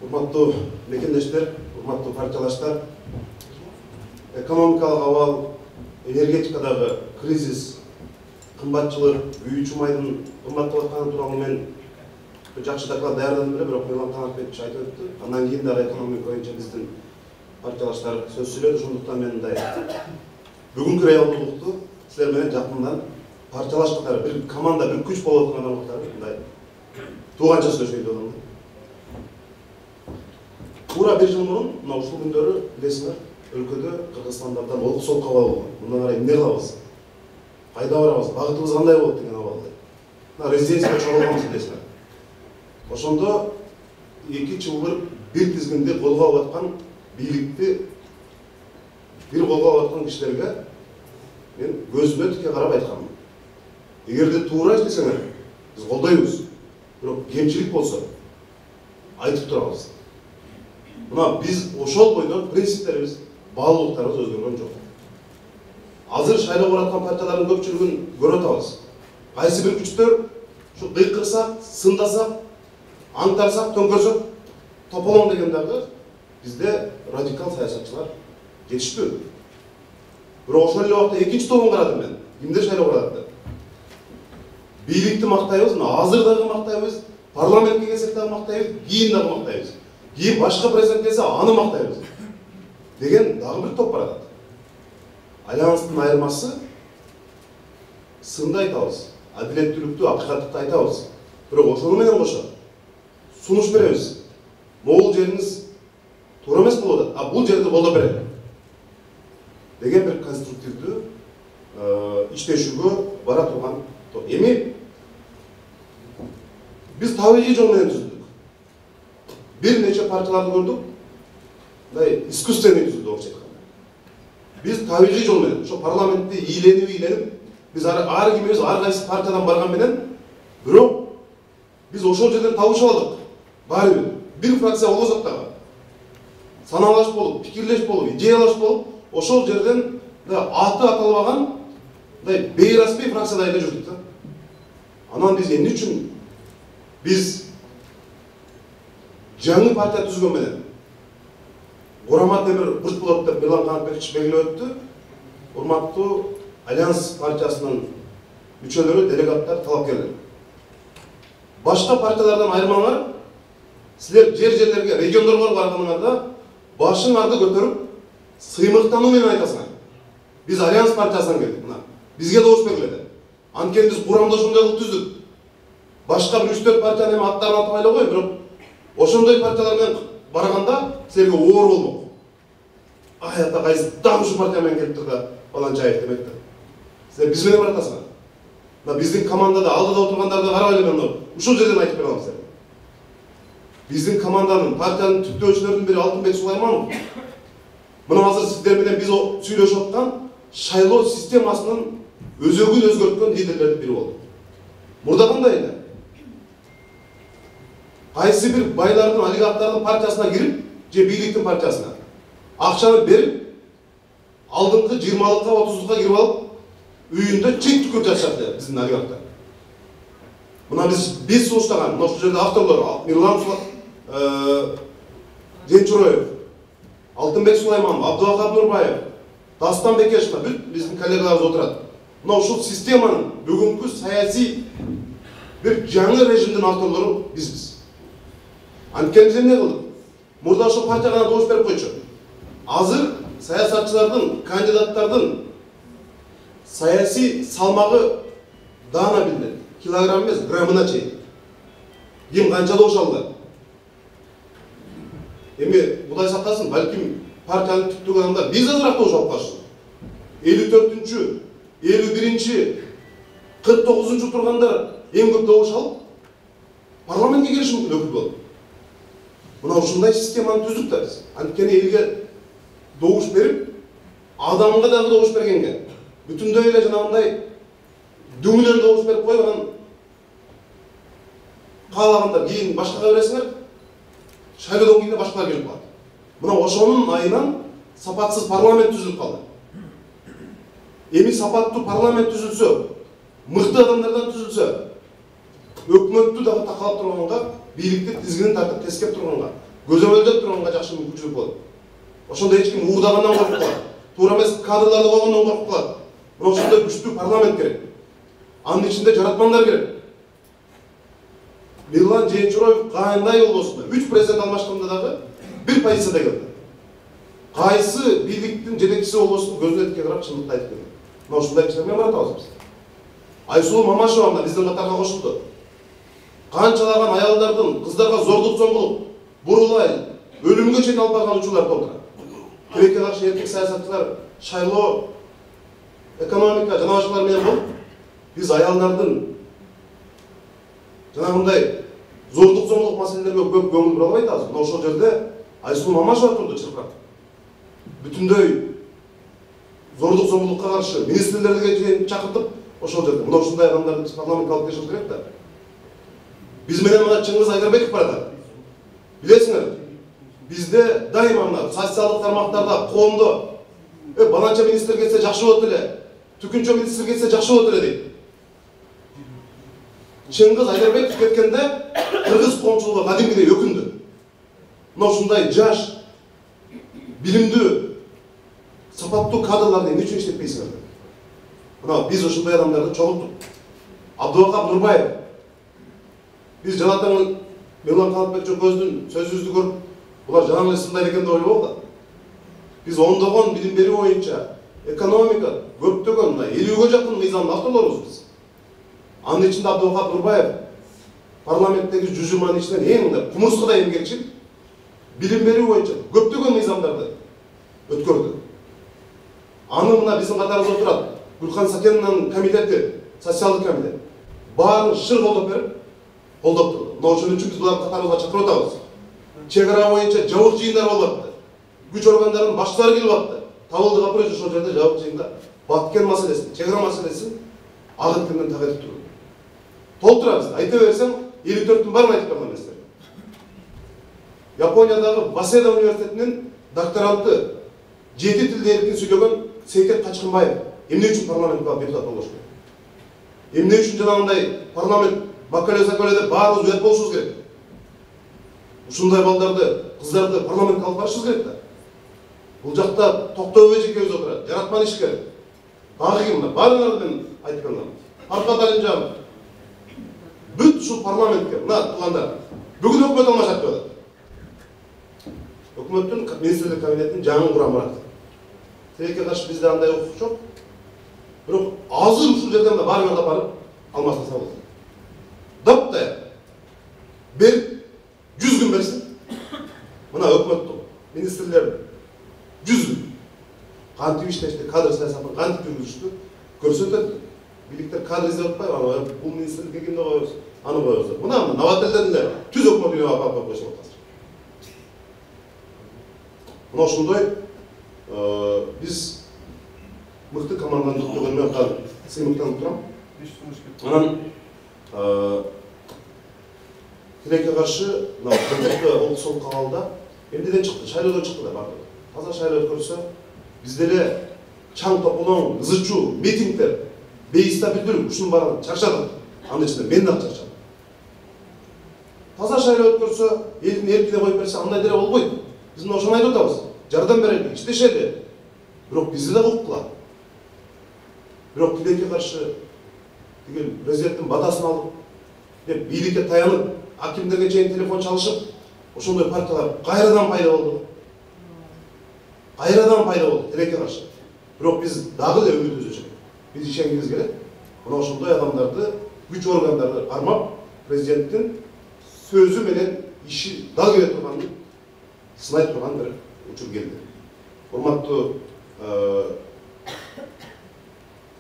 Урматтуу мекендештер, урматтуу партиялаштар, экономикалык абал, энергетикадагы кризис, кымбатчылык, үй чумайдын кымбаттап атканы тууралуу мен жакшы доклад даярдадым эле, бирок Мирлан Канатбекович айтып өттү. Андан кийин дагы экономика боюнча биздин партиялаштар сөз сүйлөдү. Ошондуктан мен мындай бүгүнкү реалдуулукту силер менен жакындан партиялаш катары бир команда, бир күч болуп аткан адам катары мындай тууганча сүйлөшөйүн деп атам. Туура бир жыл мурун мына ушул күндөрү билесиңер, өлкөдө Кыргызстандардан олку солку абал болгон. Мындан карай эмне кылабыз? Кайда барабыз? Багытыбыз кандай болот деген абалда. Мына резиденцияга чогулганбыз билесиңер. Ошондо 2 чылбыр бир тизгинди колго алып аткан бийликти бир колго алып аткан кишилерге мен көзүмө тике карап айтканмын. Эгерде туура иштесеңер, биз колдойбуз. Бирок кемчилик болсо айтып турабыз. Мына биз ошол бойдон принциптерибиз, баалуулуктарыбыз өзгөргөн жок. Азыр шайлоого бараткан партиялардын көпчүлүгүн көрүп атабыз. Кайсы бир күчтөр ушу кыйкырсак, сындасак, аңтарсак, төңкөрсөк, тополоң деген дагы бизде радикал саясатчылар жетиштүү. Бирок ошол эле убакта экинчи тобун карадым мен. Кимдер шайлоого барат деп. Бийликти мактайбыз, азыр дагы мактайбыз, парламентке келсек дагы мактайбыз, кийин дагы мактайбыз. Кийин башка президент келсе аны мактайбыз. Деген дагы бир топ барат. Альянстын айырмасы сынды айтабыз, адилеттүүлүктү, акыйкаттыкты айтабыз. Бирок ошону менен кошо сунуш беребиз. Могул жериңиз туура эмес болуп атат, а бул жерди колдоп берет деген бир конструктивдүү иштешүүгө бара турган топ. Эми биз табигый жол менен түздүк. Бир нече партияларды көрдүк, мындай искусственный түздүк болчу айтканда. Биз табигый жол менен, ошо парламентти ийленип, биз ар кимибиз ар кайсы партиядан барган менен, бирок биз ошол жерден табышып алдык. Баары бир фракция болсок дагы саналаш болуп, пикирлеш болуп, идеялаш болуп, ошол жерден аты аталбаган мындай бейрасмий фракцияда эле жүрдүк да. Анан биз эмне үчүн биз жаңы партия түзгөн менен Курама темир бурч болот деп Мирлан Канатбекович белгилеп өттү. Урматтуу Альянс партиясынын мүчөлөрү, делегаттар, талапкерлер. Башка партиялардан айырмаңар, силер жерлерге, региондорго барганыңарда башыңарды көтөрүп, сыймыктануу менен айтасыңар. Биз Альянс партиясынан келдик, мына. Бизге добуш бергиле. Анткени биз курамда ошондой кылып түздүк. Башка бир 3-4 партиянын эми аттарын атап эле кой, бирок ошондой партиялар менен барганда силерге оор болмок. Ай ата кайсы дагы ушу партия менен келиптир да баланчаев демек да. Силер биз менен баратасыңар. Мына биздин командада алдыда отургандарды карап эле мен ушул жерден айтып бере алам силерге. Биздин команданын, партиянын түптөөчүлөрүнүн бири Алтынбек Сулайманов. Мына азыр сиздер менен биз сүйлөшүп аткан шайлоо системасынын өзөгүн өзгөрткөн лидерлердин бири болду. Мурда кандай эле? Кайсы бир байлардын, олигархтардын партиясына кирип, же бийликтин партиясына акчаны берип, алдыңкы 20-лыкка, 30-лукка кирип алып, үйүндө чек түкүрүп жатышат биздин олигархтар. Мына биз сунуштаган, мына ушул жерде авторлор Мирлан Женчуроев, Алтынбек Сулайманов, Абдувахап Нурбаев, Дастан Бекешев, биздин коллегаларыбыз отурат. Мына ушул системанын бүгүнкү саясий бир жаңы режимдин авторлору бизбиз. Анткени биз эмне кылдык? Мурда ошол партияга добуш берип койчу. Азыр саясатчылардын, кандидаттардын саясий салмагы даана билинет. Килограмм эмес, граммына чейин. Ким канча добуш алды? Эми Кудай сактасын, балким партиянын түптүү адамдар биз азыраак добуш алып калышты. 54-чү, 51-чи, 49-чу тургандар эң көп добуш алып парламентке кириши мүмкүн өкүл болуп. Мына ушундай системаны түздүк да биз. Анткени элге добуш берип, адамга дагы добуш бергенге, бүтүндөй эле жанагындай дүңүнөн добуш берип коюп, анан каалагандар кийин башкага бересиңер, шайлоодон кийин башкалар келип калат. Мына ошонун айынан сапатсыз парламент түзүлүп калды. Эми сапаттуу парламент түзүлсө, мыкты адамдардан түзүлсө, өкмөттү дагы такалап турганга, бийликти тизгинин тартып тескеп турганга, көзөмөлдөп турганга жакшы мүмкүнчүлүк болот. Ошондо эч ким уурдагандан коркуп калат. Туура эмес кадрларды койгондон коркуп калат. Мына ошондой күчтүү парламент керек. Анын ичинде жаратмандар керек. Мирлан Жээнчуроев кандай болбосун, 3 президент алмашканда дагы бир позицияда келди. Кайсы бийликтин жетекчиси болбосун көзүнө тике карап чындыкты айтып келди. Мына ушундай кишилермен баратабыз биз. Айсулуу Мамашева мына биздин катарга кошулду. Канчалаган аялдардын кыздарга зордук зомбулук, бурулай, өлүмгө чейин алып барган учурлар толтура. Тилекке каршы эркек саясатчылар шайлоо, экономика жана башкалар менен болуп, биз аялдардын жанагындай зордук зомбулук маселелерге көп көңүл бура албай атабыз. Мына ошол жерде Айсулуу Мамашева турду чыркырап. Бүтүндөй зордук зомбулукка каршы министрлерге чейин чакыртып, ошол жерде мына ушундай адамдарды биз парламентке алып келишибиз керек да. Биз менен мына Чыңгыз Айдарбеков барат. Билесиңер, бизде дайыма мына социалдык тармактарда, коомдо баланча министр келсе жакшы болот эле, түкүнчө министр келсе жакшы болот эле дейт. Чыңгыз Айдарбеков кеткенде кыргыз коомчулугу кадимгидей өкүндү. Мына ушундай жаш, билимдүү, сапаттуу кадрларды эмне үчүн иштетпейсиңер? Мына биз ушундай адамдарды чогулттук. Абдубакап Нурбаев, биз жанатаң Мирлан Канатбек Жокөздүн сөзүбүздү көрүп, булар жана эле сындай экен деп ойлобок да. Биз ондогон билим берүү боюнча экономика көптөгөн 50ге жакын мыйзамды авторлорубуз биз. Анын ичинде Абдубакап Нурбаев парламенттеги 120 ичинен эң мындай кумурскадай эмгекчил билим берүү боюнча көптөгөн мыйзамдарды өткөрдү. Аны мына биздин катарыбызда отурат Гүлхан Сакеновнун комитети, социалдык комитет баарын шыр колдоп берип, колдоп турду. Мына ошон үчүн биз буларды катарыбызга чакырып атабыз. Чек ара боюнча жабык жыйындар болуп атты. Күч органдарынын башчылары келип атты. Табылды Гапурович ошол жерде жабык жыйында Баткен маселесин, чек ара маселесин ак эткенден так этип турду. Толтурабыз. Айта берсең 54-түн барын айтып берген эместер. Япониядагы Васеда университетинин докторанты 7 тилде эркин сүйлөгөн Сейтек Качкынбаев эмне үчүн парламентке депутат болуш керек? Эмне үчүн жанагындай парламент макале-закале деп баарыбыз уят болушубуз керек? Ушундай балдарды, кыздарды парламентке алып барышыбыз керек да. Бул жакта Токтобой жекебиз отурат, жаратман ишкер. Дагы ким бар? Баарыңарды мен айтып бердим. Арка Далинжан. Бүт ушул парламентке, мына туугандар, бүгүн өкмөт алмашат деп атат. Өкмөттүн министрлик кабинетинин жаңы курамы бар. Тилекке каршы бизде андай укук жок. Бирок азыр ушул жерден да баарыңарды барып алмаштаса болот. Даптай. Бер 100 күн берсин. Мына өкмөттүн министрлер 100 күн кантип иштешти, кадр саясатын кантип жүргүзүштү көрсөтөт. Бийликтер кадр издеп атпайбы, бул министрликке кимди коебуз, аны коебуз. Мына Новотелден эле түз өкмөт үйүнө алып коюшуп атат. Мына ошондой биз мыкты командандык менен сыймыктанып турам. Анан тилекке каршы мына олкусол кабалда эмнеден чыкты? Шайлоодон чыкты да бардыгы. Таза шайлоо өткөрсө бизде эле чаң тополоң, ызычуу, митингдер, бейстабилдүүлүк ушунун баарын чарчадык. Анын ичинде мен да чарчадым. Таза шайлоо өткөрсө, элдин эркине коюп берсе, андай деле болбойт. Биз мына ошону айтып атабыз. Жардам берели, иштешели. Бирок бизди да укуклар. Бирок тилекке каршы тигил президенттин батасын алып, деп бийликке таянып, акимдерге чейин телефон чалышып, ошондой партиялар кайрадан пайда болду. Кайрадан пайда болду тилекке каршы. Бирок биз дагы эле үмүтүбүздү чек. Биз ишенгибиз келет. Мына ошондой адамдарды, күч органдарды кармап, президенттин сөзү менен иши дал келе турганын сынай турган бир учур келди. Урматтуу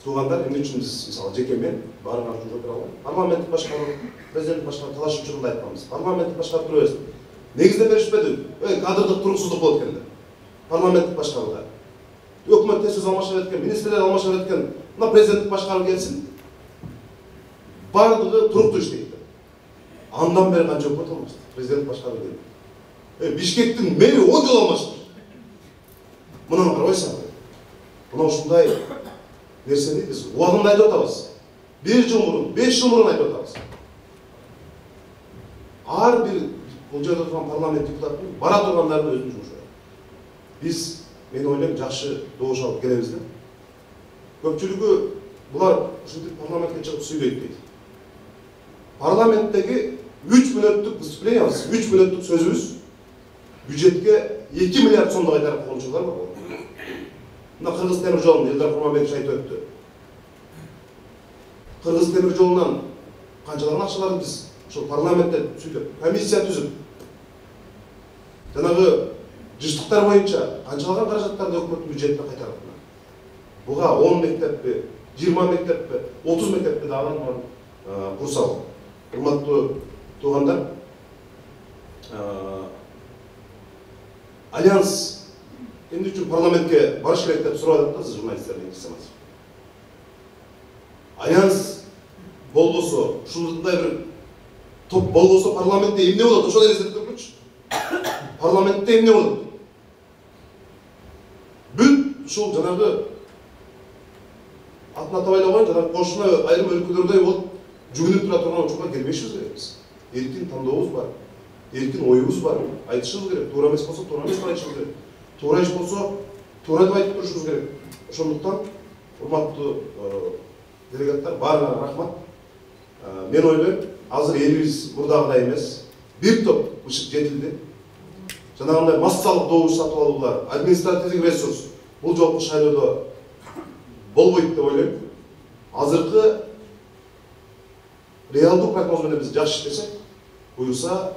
туугандар, эмне үчүн биз мисалы жеке мен баарыңар үчүн жооп бере албайм. Парламенттик башкаруу, президенттик башкаруу талаш учурунда айтканбыз. Парламенттик башкарып тура берсин. Негизде беришпеди. Кадрдык туруксуздук болот экен деп. Парламенттик башкарууда. Өкмөт тез алмашып кеткен, министрлер алмашып кеткен. Мына президенттик башкаруу келсин. Бардыгы туруктуу иштейт. Андан бери канча өкмөт алмашты. Президент башкаруу келди. Бишкектин мэри 10 жыл алмашты. Мунун карабайсың. Мына ушундай нерсени биз убагында айтып атабыз. 1 жыл мурун, 5 жыл мурун айтып атабыз. Ар бир бул жерде турган парламент депутатының бара тургандардын өзүнүн жумушу. Биз, мен ойлойм, жакшы добуш алып келебиз да. Көпчүлүгү булар ушинтип парламентке чыгып сүйлөйт дейт. Парламенттеги 3 мүнөттүк выступлениябыз, 3 мүнөттүк сөзүбүз бюджетке 2 миллиард сомдо кайтарып койгончулар бар. Мына Кыргыз темир жолун Элдар Курманбекович айтып өттү. Кыргыз темир жолунан канчалаган акчаларды биз ошол парламентте сүйлөп, комиссия түзүп, жанагы жыштыктар боюнча канчалаган каражаттарды өкмөттүн бюджетине кайтарып. Буга 10 мектеппи, 20 мектеппи, 30 мектеппи дагы курсал. Урматтуу туугандар, Альянс эмне үчүн парламентке барыш керек деп сурап атат да, сиз журналисттерден кирсеңиз. Альянс болбосо, ушундай бир топ болбосо парламентте эмне болот? Ошол элестетип көргүлчү. Парламентте эмне болот? Бүт ушул жанагы атын атап айла коюн, жанагы кошуна айрым өлкөлөрдөй болуп жүгүнүп тура турган учурга келбешибиз керекпиз. Эркин тандообуз бар, эркин оюбуз бар, айтышыбыз керек. Туура эмес болсо туура эмес деп айтышыбыз керек. Туура иш болсо туура деп айтып турушубуз керек. Ошондуктан урматтуу делегаттар, баарыңарга рахмат. Мен ойлойм, азыр элибиз мурдагыдай эмес. Бир топ ышык жетилди. Жанагындай массалык добуш сатып алуулар, административдик ресурс бул жолку шайлоодо болбойт деп ойлойм. Азыркы реалдуу прогноз менен биз жакшы иштесек, буюрса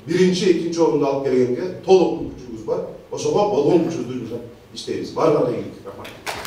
биринчи, экинчи орунду алып келгенге толук мүмкүнчүлүгүбүз бар. Ошого болгон күчүбүздү жумшап иштейбиз. Баарыңарга ийгилик. Рахмат.